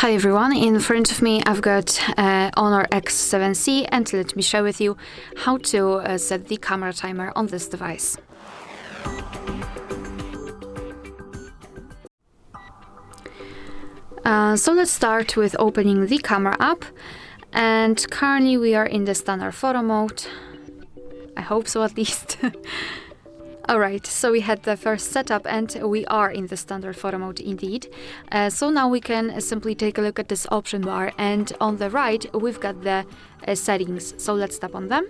Hi everyone, in front of me I've got HONOR X7c, and let me share with you how to set the camera timer on this device. So let's start with opening the camera app, and currently we are in the standard photo mode. I hope so, at least. Alright, so we had the first setup and we are in the standard photo mode indeed. So now we can simply take a look at this option bar, and on the right we've got the settings. So let's tap on them.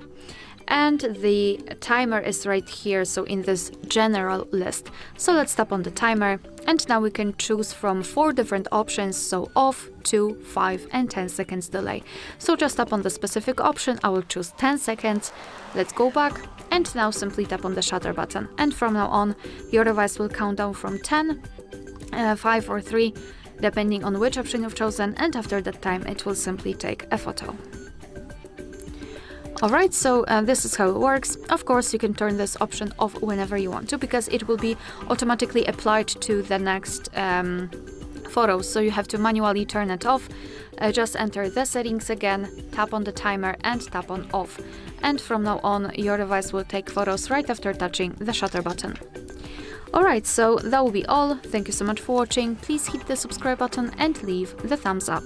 And the timer is right here, so in this general list. So let's tap on the timer, and now we can choose from 4 different options, so off, 2, 5 and 10 seconds delay. So just tap on the specific option. I will choose 10 seconds. Let's go back, and now simply tap on the shutter button. And from now on, your device will count down from 10, 5 or 3, depending on which option you've chosen, and after that time it will simply take a photo. Alright, so this is how it works. Of course, you can turn this option off whenever you want to, because it will be automatically applied to the next photos. So you have to manually turn it off. Just enter the settings again, tap on the timer and tap on off. And from now on, your device will take photos right after touching the shutter button. Alright, so that will be all. Thank you so much for watching. Please hit the subscribe button and leave the thumbs up.